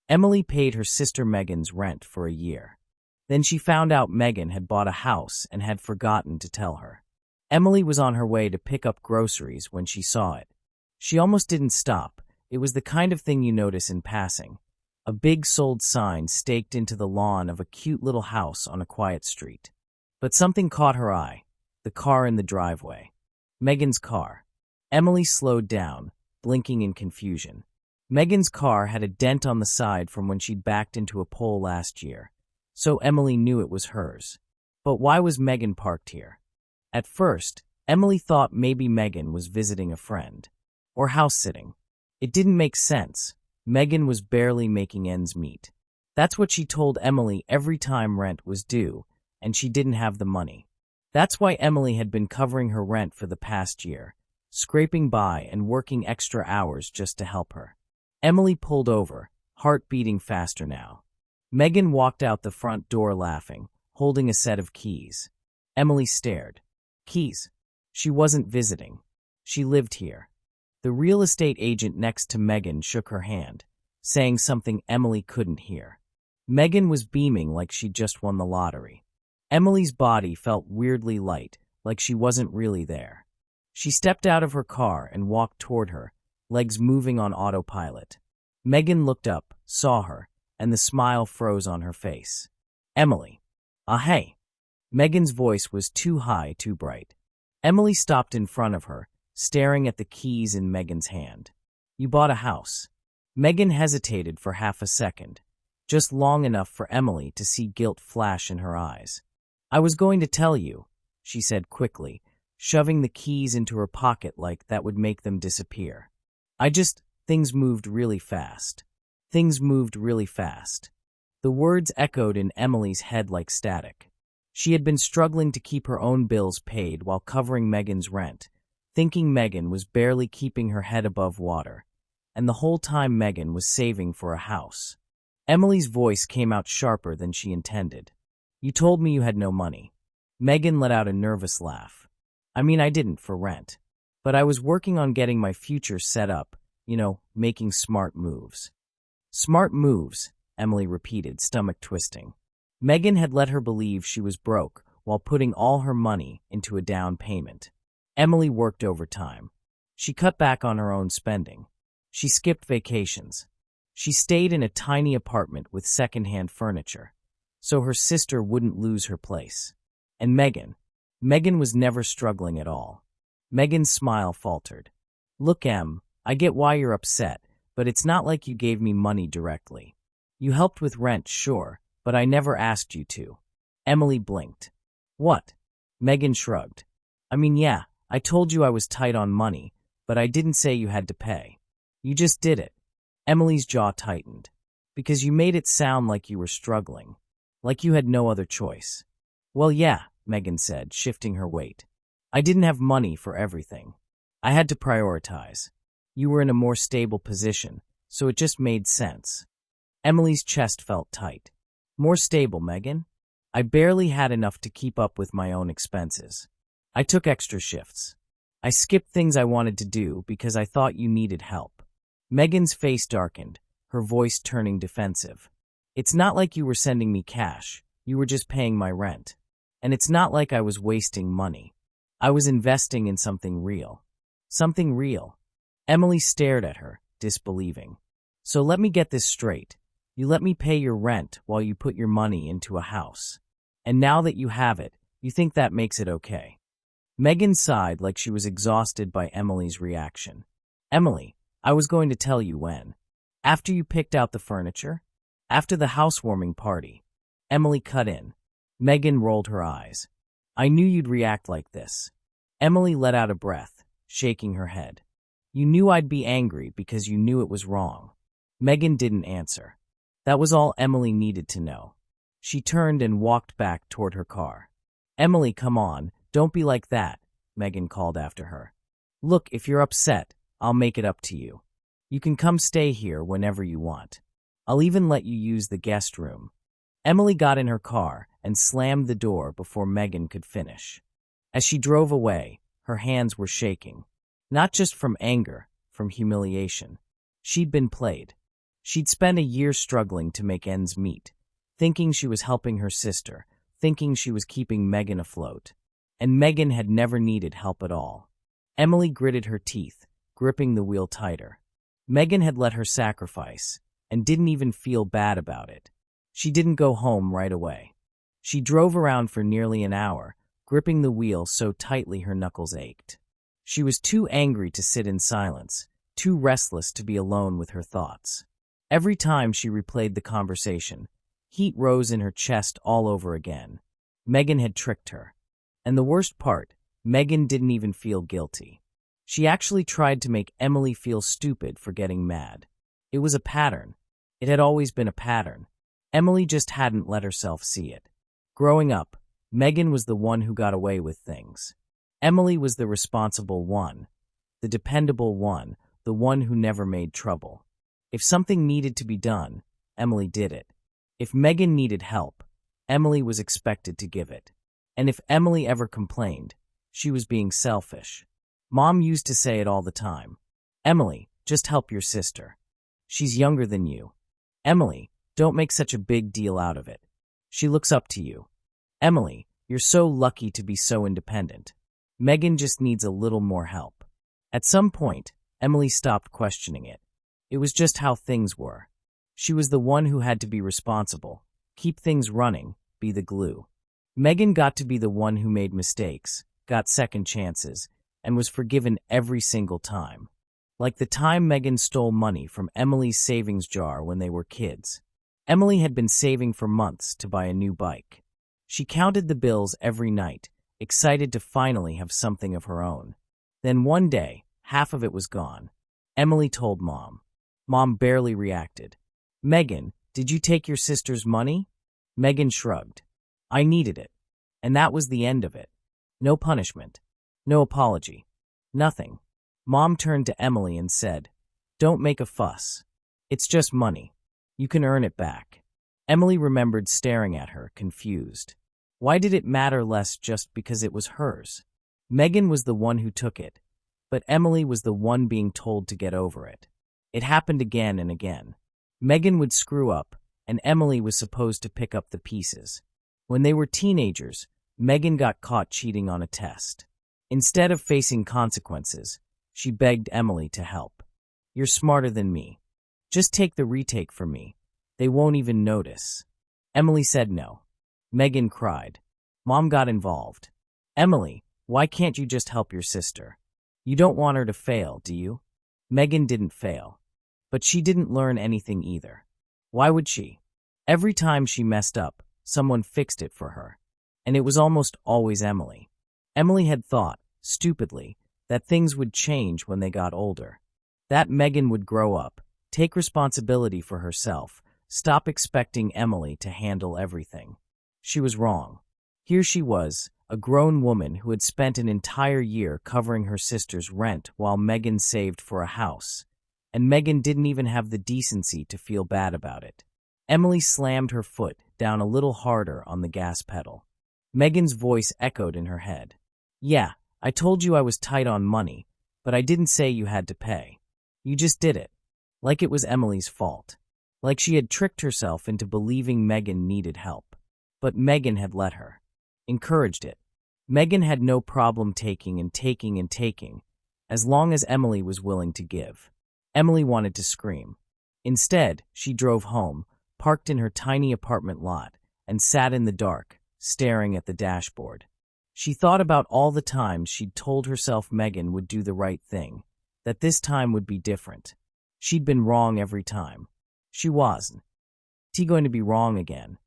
Emily paid her sister Megan's rent for a year. Then she found out Megan had bought a house and had forgotten to tell her. Emily was on her way to pick up groceries when she saw it. She almost didn't stop. It was the kind of thing you notice in passing. A big sold sign staked into the lawn of a cute little house on a quiet street. But something caught her eye. The car in the driveway. Megan's car. Emily slowed down, blinking in confusion. Megan's car had a dent on the side from when she'd backed into a pole last year, so Emily knew it was hers. But why was Megan parked here? At first, Emily thought maybe Megan was visiting a friend, or house-sitting. It didn't make sense. Megan was barely making ends meet. That's what she told Emily every time rent was due, and she didn't have the money. That's why Emily had been covering her rent for the past year, scraping by and working extra hours just to help her. Emily pulled over, heart beating faster now. Megan walked out the front door laughing, holding a set of keys. Emily stared. Keys. She wasn't visiting. She lived here. The real estate agent next to Megan shook her hand, saying something Emily couldn't hear. Megan was beaming like she'd just won the lottery. Emily's body felt weirdly light, like she wasn't really there. She stepped out of her car and walked toward her, legs moving on autopilot. Megan looked up, saw her, and the smile froze on her face. Emily. Hey. Megan's voice was too high, too bright. Emily stopped in front of her, staring at the keys in Megan's hand. You bought a house. Megan hesitated for half a second, just long enough for Emily to see guilt flash in her eyes. I was going to tell you, she said quickly, shoving the keys into her pocket like that would make them disappear. Things moved really fast. Things moved really fast. The words echoed in Emily's head like static. She had been struggling to keep her own bills paid while covering Megan's rent, thinking Megan was barely keeping her head above water, and the whole time Megan was saving for a house. Emily's voice came out sharper than she intended. You told me you had no money. Megan let out a nervous laugh. I mean, I didn't for rent, but I was working on getting my future set up, making smart moves. Smart moves, Emily repeated, stomach twisting. Megan had let her believe she was broke while putting all her money into a down payment. Emily worked overtime. She cut back on her own spending. She skipped vacations. She stayed in a tiny apartment with secondhand furniture, so her sister wouldn't lose her place. And Megan was never struggling at all. Megan's smile faltered. Look, Em, I get why you're upset, but it's not like you gave me money directly. You helped with rent, sure, but I never asked you to. Emily blinked. What? Megan shrugged. I mean, yeah, I told you I was tight on money, but I didn't say you had to pay. You just did it. Emily's jaw tightened. Because you made it sound like you were struggling. Like you had no other choice. Well, yeah, Megan said, shifting her weight. I didn't have money for everything. I had to prioritize. You were in a more stable position, so it just made sense. Emily's chest felt tight. More stable, Megan? I barely had enough to keep up with my own expenses. I took extra shifts. I skipped things I wanted to do because I thought you needed help. Megan's face darkened, her voice turning defensive. It's not like you were sending me cash. You were just paying my rent. And it's not like I was wasting money. I was investing in something real. Something real. Emily stared at her, disbelieving. So let me get this straight. You let me pay your rent while you put your money into a house. And now that you have it, you think that makes it okay. Megan sighed like she was exhausted by Emily's reaction. Emily, I was going to tell you when. After you picked out the furniture? After the housewarming party. Emily cut in. Megan rolled her eyes. I knew you'd react like this. Emily let out a breath, shaking her head. You knew I'd be angry because you knew it was wrong. Megan didn't answer. That was all Emily needed to know. She turned and walked back toward her car. Emily, come on, don't be like that, Megan called after her. Look, if you're upset, I'll make it up to you. You can come stay here whenever you want. I'll even let you use the guest room. Emily got in her car and slammed the door before Megan could finish. As she drove away, her hands were shaking. Not just from anger, from humiliation. She'd been played. She'd spent a year struggling to make ends meet, thinking she was helping her sister, thinking she was keeping Megan afloat. And Megan had never needed help at all. Emily gritted her teeth, gripping the wheel tighter. Megan had let her sacrifice, and didn't even feel bad about it. She didn't go home right away. She drove around for nearly an hour, gripping the wheel so tightly her knuckles ached. She was too angry to sit in silence, too restless to be alone with her thoughts. Every time she replayed the conversation, heat rose in her chest all over again. Megan had tricked her. And the worst part, Megan didn't even feel guilty. She actually tried to make Emily feel stupid for getting mad. It was a pattern. It had always been a pattern. Emily just hadn't let herself see it. Growing up, Megan was the one who got away with things. Emily was the responsible one, the dependable one, the one who never made trouble. If something needed to be done, Emily did it. If Megan needed help, Emily was expected to give it. And if Emily ever complained, she was being selfish. Mom used to say it all the time. Emily, just help your sister. She's younger than you. Emily, don't make such a big deal out of it. She looks up to you. Emily, you're so lucky to be so independent. Megan just needs a little more help. At some point, Emily stopped questioning it. It was just how things were. She was the one who had to be responsible, keep things running, be the glue. Megan got to be the one who made mistakes, got second chances, and was forgiven every single time. Like the time Megan stole money from Emily's savings jar when they were kids. Emily had been saving for months to buy a new bike. She counted the bills every night, excited to finally have something of her own. Then one day, half of it was gone. Emily told Mom. Mom barely reacted. Megan, did you take your sister's money? Megan shrugged. I needed it. And that was the end of it. No punishment. No apology. Nothing. Mom turned to Emily and said, Don't make a fuss. It's just money. You can earn it back. Emily remembered staring at her, confused. Why did it matter less just because it was hers? Megan was the one who took it, but Emily was the one being told to get over it. It happened again and again. Megan would screw up, and Emily was supposed to pick up the pieces. When they were teenagers, Megan got caught cheating on a test. Instead of facing consequences, she begged Emily to help. You're smarter than me. Just take the retake for me. They won't even notice. Emily said no. Megan cried. Mom got involved. Emily, why can't you just help your sister? You don't want her to fail, do you? Megan didn't fail. But she didn't learn anything either. Why would she? Every time she messed up, someone fixed it for her. And it was almost always Emily. Emily had thought, stupidly, that things would change when they got older. That Megan would grow up, take responsibility for herself, stop expecting Emily to handle everything. She was wrong. Here she was, a grown woman who had spent an entire year covering her sister's rent while Megan saved for a house. And Megan didn't even have the decency to feel bad about it. Emily slammed her foot down a little harder on the gas pedal. Megan's voice echoed in her head. Yeah, I told you I was tight on money, but I didn't say you had to pay. You just did it. Like it was Emily's fault. Like she had tricked herself into believing Megan needed help. But Megan had let her. Encouraged it. Megan had no problem taking and taking and taking, as long as Emily was willing to give. Emily wanted to scream. Instead, she drove home, parked in her tiny apartment lot, and sat in the dark, staring at the dashboard. She thought about all the times she'd told herself Megan would do the right thing, that this time would be different. She'd been wrong every time. She wasn't. She going to be wrong again.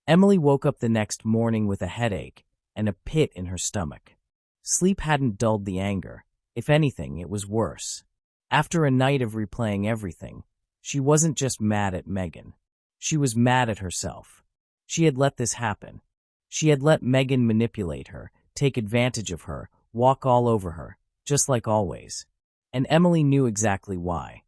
Emily woke up the next morning with a headache and a pit in her stomach. Sleep hadn't dulled the anger. If anything, it was worse. After a night of replaying everything, she wasn't just mad at Megan. She was mad at herself. She had let this happen. She had let Megan manipulate her, take advantage of her, walk all over her, just like always. And Emily knew exactly why.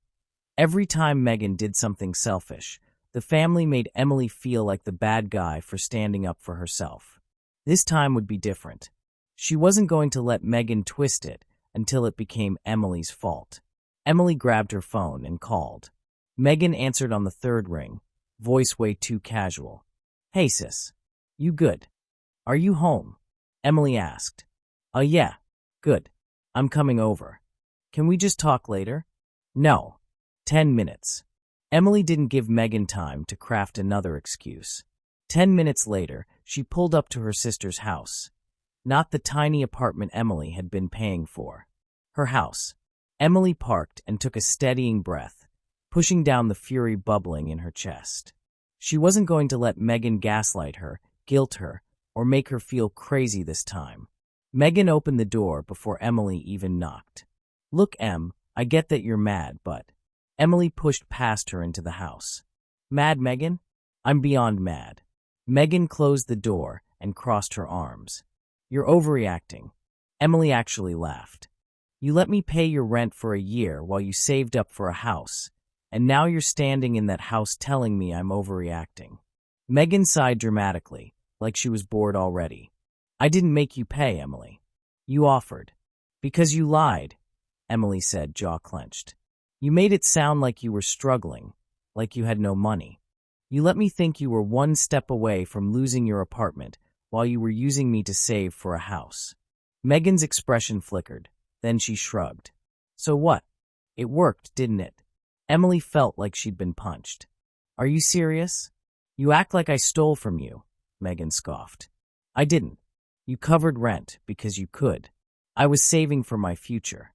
Every time Megan did something selfish, the family made Emily feel like the bad guy for standing up for herself. This time would be different. She wasn't going to let Megan twist it until it became Emily's fault. Emily grabbed her phone and called. Megan answered on the third ring, voice way too casual. Hey sis. You good? Are you home? Emily asked. Yeah. Good. I'm coming over. Can we just talk later? No. 10 minutes. Emily didn't give Megan time to craft another excuse. 10 minutes later, she pulled up to her sister's house. Not the tiny apartment Emily had been paying for. Her house. Emily parked and took a steadying breath, pushing down the fury bubbling in her chest. She wasn't going to let Megan gaslight her, guilt her, or make her feel crazy this time. Megan opened the door before Emily even knocked. Look, Em, I get that you're mad, but... Emily pushed past her into the house. Mad, Megan? I'm beyond mad. Megan closed the door and crossed her arms. You're overreacting. Emily actually laughed. You let me pay your rent for a year while you saved up for a house, and now you're standing in that house telling me I'm overreacting. Megan sighed dramatically, like she was bored already. I didn't make you pay, Emily. You offered. Because you lied, Emily said, jaw clenched. You made it sound like you were struggling, like you had no money. You let me think you were one step away from losing your apartment while you were using me to save for a house. Megan's expression flickered, then she shrugged. So what? It worked, didn't it? Emily felt like she'd been punched. Are you serious? You act like I stole from you, Megan scoffed. I didn't. You covered rent because you could. I was saving for my future.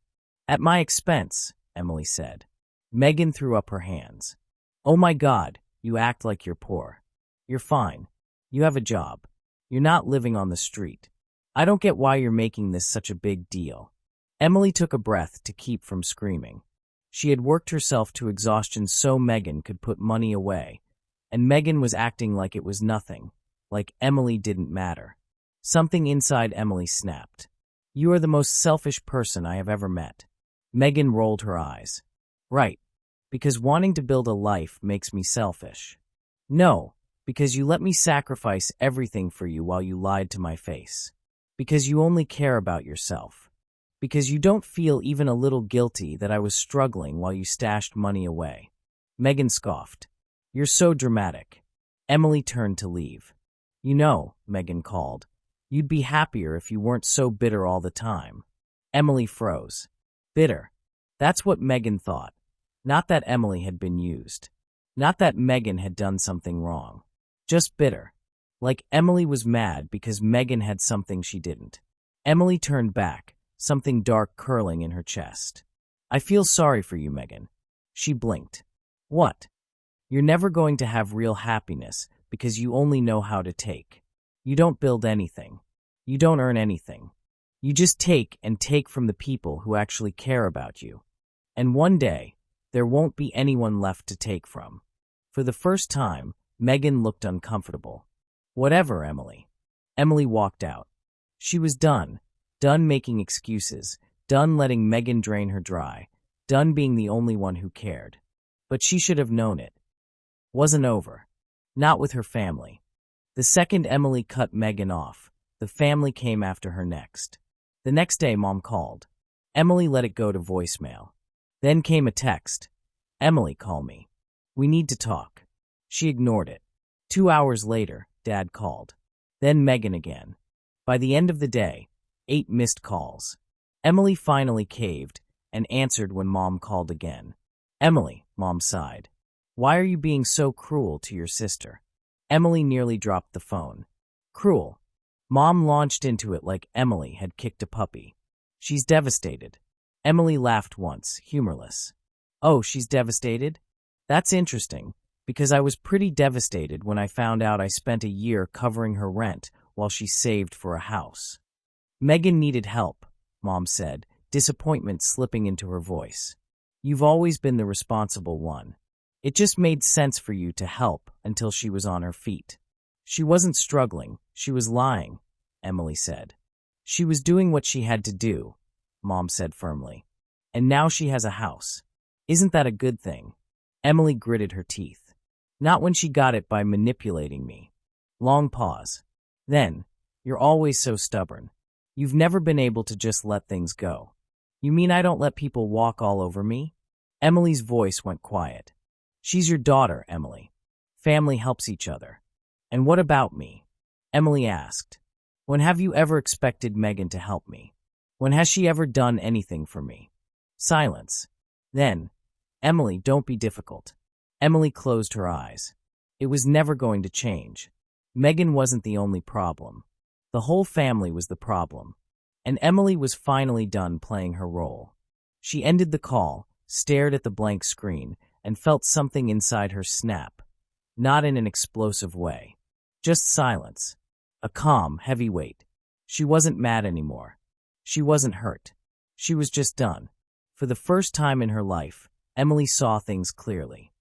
At my expense, Emily said. Megan threw up her hands. Oh my God, you act like you're poor. You're fine. You have a job. You're not living on the street. I don't get why you're making this such a big deal. Emily took a breath to keep from screaming. She had worked herself to exhaustion so Megan could put money away, and Megan was acting like it was nothing, like Emily didn't matter. Something inside Emily snapped. You are the most selfish person I have ever met. Megan rolled her eyes. Right, because wanting to build a life makes me selfish. No, because you let me sacrifice everything for you while you lied to my face. Because you only care about yourself. Because you don't feel even a little guilty that I was struggling while you stashed money away. Megan scoffed. You're so dramatic. Emily turned to leave. You know, Megan called, you'd be happier if you weren't so bitter all the time. Emily froze. Bitter. That's what Megan thought. Not that Emily had been used. Not that Megan had done something wrong. Just bitter. Like Emily was mad because Megan had something she didn't. Emily turned back, something dark curling in her chest. I feel sorry for you, Megan. She blinked. What? You're never going to have real happiness because you only know how to take. You don't build anything. You don't earn anything. You just take and take from the people who actually care about you. And one day, there won't be anyone left to take from. For the first time, Megan looked uncomfortable. Whatever, Emily. Emily walked out. She was done. Done making excuses. Done letting Megan drain her dry. Done being the only one who cared. But she should have known it. Wasn't over. Not with her family. The second Emily cut Megan off, the family came after her next. The next day, Mom called. Emily let it go to voicemail. Then came a text. Emily, call me. We need to talk. She ignored it. 2 hours later, Dad called. Then Megan again. By the end of the day, 8 missed calls. Emily finally caved and answered when Mom called again. Emily, Mom sighed. Why are you being so cruel to your sister? Emily nearly dropped the phone. Cruel. Mom launched into it like Emily had kicked a puppy. She's devastated. Emily laughed once, humorless. Oh, she's devastated? That's interesting, because I was pretty devastated when I found out I spent a year covering her rent while she saved for a house. Megan needed help, Mom said, disappointment slipping into her voice. You've always been the responsible one. It just made sense for you to help until she was on her feet. She wasn't struggling, she was lying, Emily said. She was doing what she had to do, Mom said firmly. And now she has a house. Isn't that a good thing? Emily gritted her teeth. Not when she got it by manipulating me. Long pause. Then, you're always so stubborn. You've never been able to just let things go. You mean I don't let people walk all over me? Emily's voice went quiet. She's your daughter, Emily. Family helps each other. And what about me? Emily asked. When have you ever expected Megan to help me? When has she ever done anything for me? Silence. Then, Emily, don't be difficult. Emily closed her eyes. It was never going to change. Megan wasn't the only problem. The whole family was the problem. And Emily was finally done playing her role. She ended the call, stared at the blank screen, and felt something inside her snap. Not in an explosive way. Just silence. A calm, heavy weight. She wasn't mad anymore. She wasn't hurt. She was just done. For the first time in her life, Emily saw things clearly.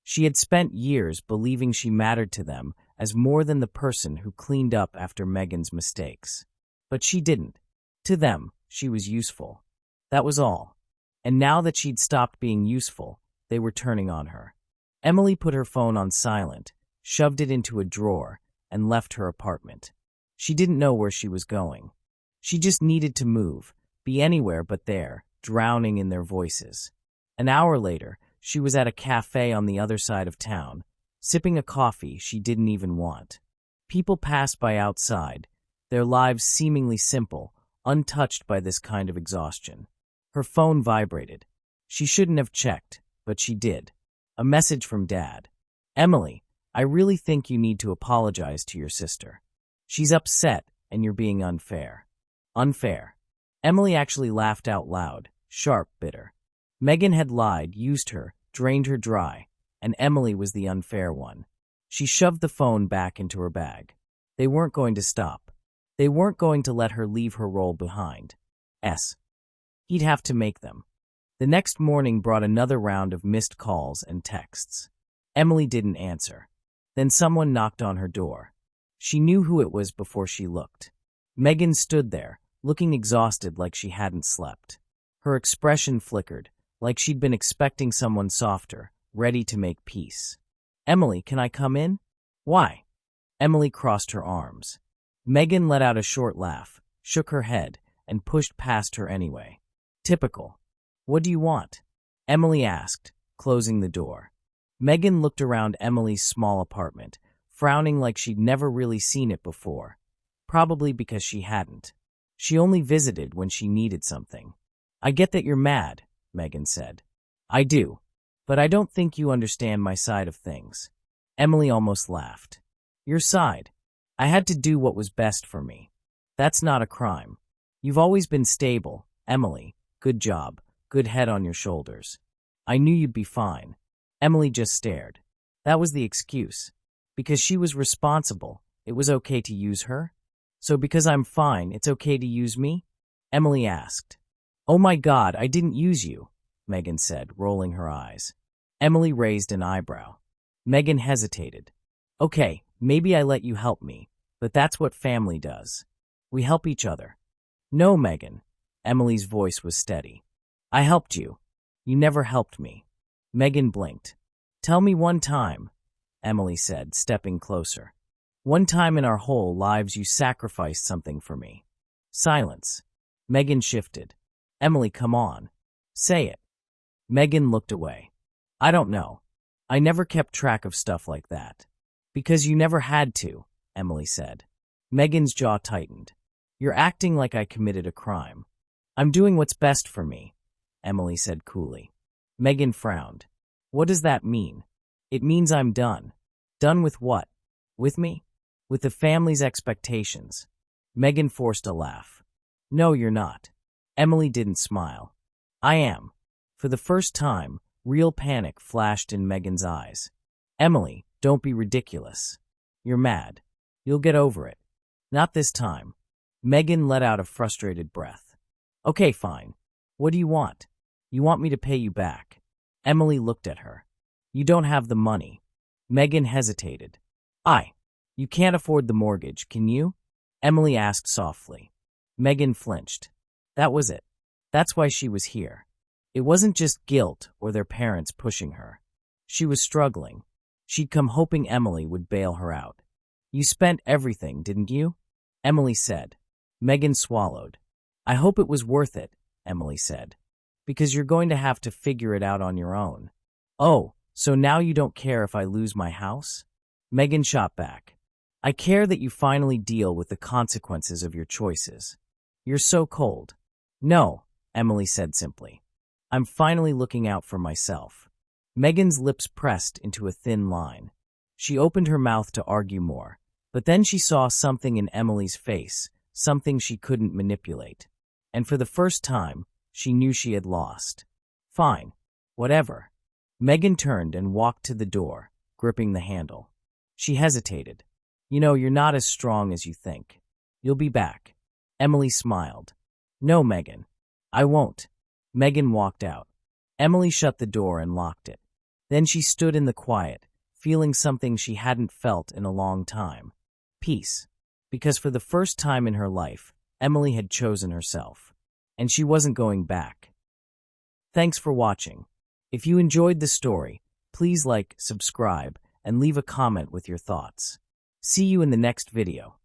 She had spent years believing she mattered to them as more than the person who cleaned up after Megan's mistakes. But she didn't. To them, she was useful. That was all. And now that she'd stopped being useful, they were turning on her. Emily put her phone on silent, shoved it into a drawer, and left her apartment. She didn't know where she was going. She just needed to move, be anywhere but there, drowning in their voices. An hour later, she was at a cafe on the other side of town, sipping a coffee she didn't even want. People passed by outside, their lives seemingly simple, untouched by this kind of exhaustion. Her phone vibrated. She shouldn't have checked, but she did. A message from Dad. Emily, I really think you need to apologize to your sister. She's upset, and you're being unfair. Unfair. Emily actually laughed out loud, sharp, bitter. Megan had lied, used her, drained her dry, and Emily was the unfair one. She shoved the phone back into her bag. They weren't going to stop. They weren't going to let her leave her role behind. He'd have to make them. The next morning brought another round of missed calls and texts. Emily didn't answer. Then someone knocked on her door. She knew who it was before she looked. Megan stood there, looking exhausted like she hadn't slept. Her expression flickered, like she'd been expecting someone softer, ready to make peace. Emily, can I come in? Why? Emily crossed her arms. Megan let out a short laugh, shook her head, and pushed past her anyway. Typical. What do you want? Emily asked, closing the door. Megan looked around Emily's small apartment, frowning like she'd never really seen it before. Probably because she hadn't. She only visited when she needed something. I get that you're mad, Megan said. I do. But I don't think you understand my side of things. Emily almost laughed. Your side? I had to do what was best for me. That's not a crime. You've always been stable, Emily. Good job. Good head on your shoulders. I knew you'd be fine. Emily just stared. That was the excuse. Because she was responsible, it was okay to use her? So because I'm fine, it's okay to use me? Emily asked. Oh my God, I didn't use you, Megan said, rolling her eyes. Emily raised an eyebrow. Megan hesitated. Okay, maybe I let you help me, but that's what family does. We help each other. No, Megan. Emily's voice was steady. I helped you. You never helped me. Megan blinked. Tell me one time, Emily said, stepping closer. One time in our whole lives you sacrificed something for me. Silence. Megan shifted. Emily, come on. Say it. Megan looked away. I don't know. I never kept track of stuff like that. Because you never had to, Emily said. Megan's jaw tightened. You're acting like I committed a crime. I'm doing what's best for me, Emily said coolly. Megan frowned. What does that mean? It means I'm done. Done with what? With me? With the family's expectations. Megan forced a laugh. No, you're not. Emily didn't smile. I am. For the first time, real panic flashed in Megan's eyes. Emily, don't be ridiculous. You're mad. You'll get over it. Not this time. Megan let out a frustrated breath. Okay, fine. What do you want? You want me to pay you back. Emily looked at her. You don't have the money. Megan hesitated. You can't afford the mortgage, can you? Emily asked softly. Megan flinched. That was it. That's why she was here. It wasn't just guilt or their parents pushing her. She was struggling. She'd come hoping Emily would bail her out. You spent everything, didn't you? Emily said. Megan swallowed. I hope it was worth it, Emily said. Because you're going to have to figure it out on your own. Oh, So now you don't care if I lose my house? Megan shot back. I care that you finally deal with the consequences of your choices. You're so cold. No, Emily said simply. I'm finally looking out for myself. Megan's lips pressed into a thin line. She opened her mouth to argue more, but then she saw something in Emily's face, something she couldn't manipulate. And for the first time, she knew she had lost. Fine. Whatever. Megan turned and walked to the door, gripping the handle. She hesitated. You know, you're not as strong as you think. You'll be back. Emily smiled. No, Megan. I won't. Megan walked out. Emily shut the door and locked it. Then she stood in the quiet, feeling something she hadn't felt in a long time. Peace. Because for the first time in her life, Emily had chosen herself. And she wasn't going back. Thanks for watching. If you enjoyed the story, please like, subscribe, and leave a comment with your thoughts. See you in the next video.